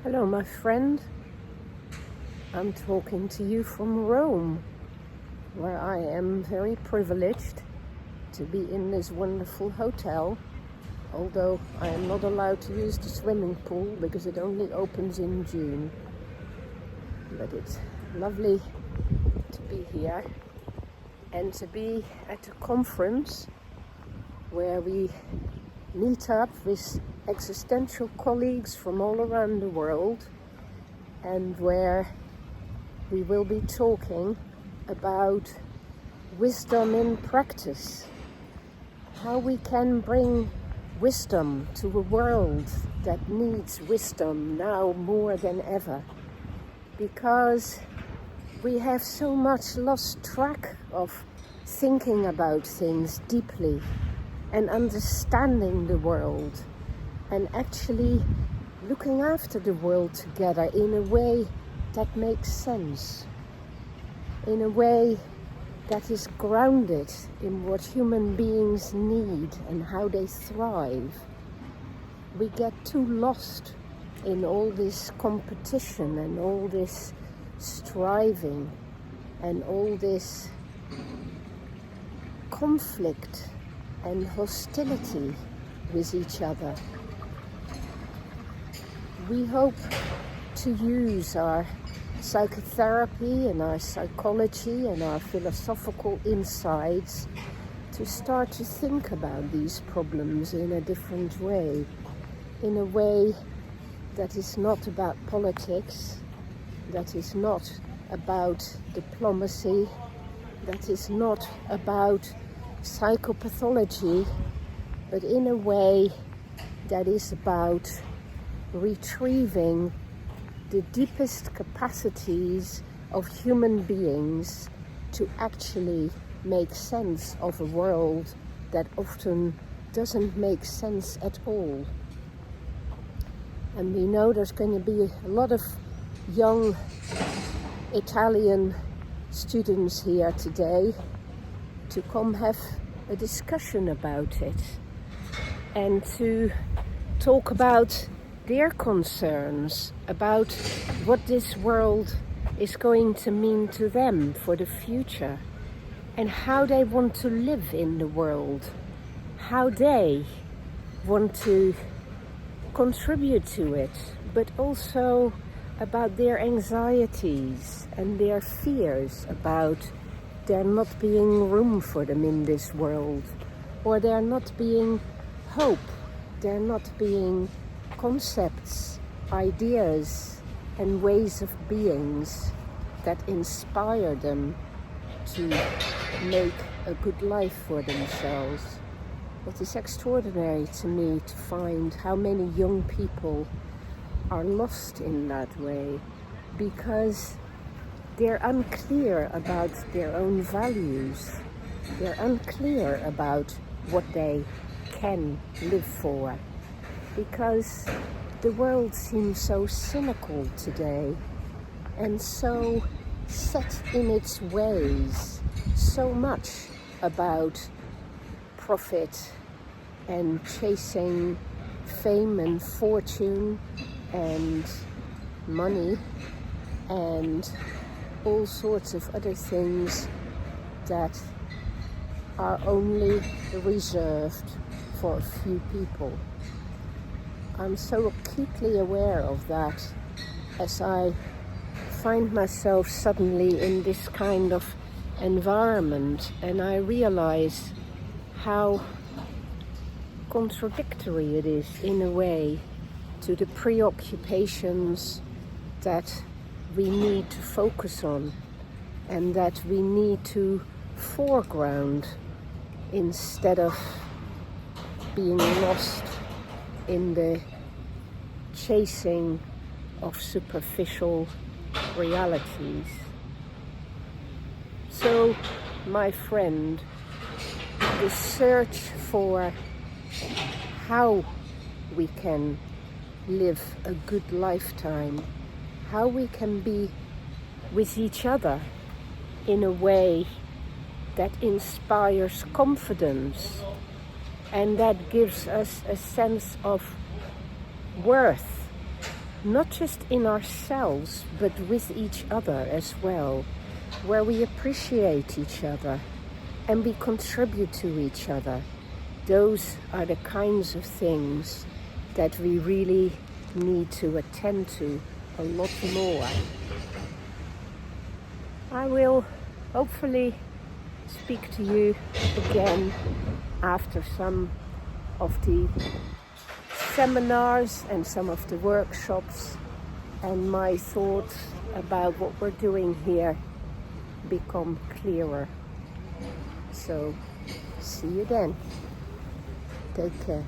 Hello, my friend. I'm talking to you from Rome, where I am very privileged to be in this wonderful hotel, although I am not allowed to use the swimming pool because it only opens in June. But it's lovely to be here and to be at a conference where we meet up with existential colleagues from all around the world, and where we will be talking about wisdom in practice, how we can bring wisdom to a world that needs wisdom now more than ever, because we have so much lost track of thinking about things deeply and understanding the world and actually looking after the world together in a way that makes sense, in a way that is grounded in what human beings need and how they thrive. We get too lost in all this competition and all this striving and all this conflict and hostility with each other. We hope to use our psychotherapy and our psychology and our philosophical insights to start to think about these problems in a different way, in a way that is not about politics, that is not about diplomacy, that is not about psychopathology, but in a way that is about retrieving the deepest capacities of human beings to actually make sense of a world that often doesn't make sense at all. And we know there's going to be a lot of young Italian students here today to come have a discussion about it and to talk about their concerns about what this world is going to mean to them for the future and how they want to live in the world, how they want to contribute to it, but also about their anxieties and their fears about there not being room for them in this world, or there not being hope, there not being concepts, ideas, and ways of beings that inspire them to make a good life for themselves. It is extraordinary to me to find how many young people are lost in that way because they're unclear about their own values. They're unclear about what they can live for, because the world seems so cynical today and so set in its ways, so much about profit and chasing fame and fortune and money and all sorts of other things that are only reserved for a few people. I'm so acutely aware of that as I find myself suddenly in this kind of environment, and I realize how contradictory it is in a way to the preoccupations that we need to focus on and that we need to foreground instead of being lost in the chasing of superficial realities. So, my friend, the search for how we can live a good lifetime, how we can be with each other in a way that inspires confidence and that gives us a sense of worth not just in ourselves, but with each other as well, where we appreciate each other and we contribute to each other. Those are the kinds of things that we really need to attend to a lot more. I will hopefully speak to you again after some of the seminars and some of the workshops, and my thoughts about what we're doing here become clearer. So, see you then. Take care.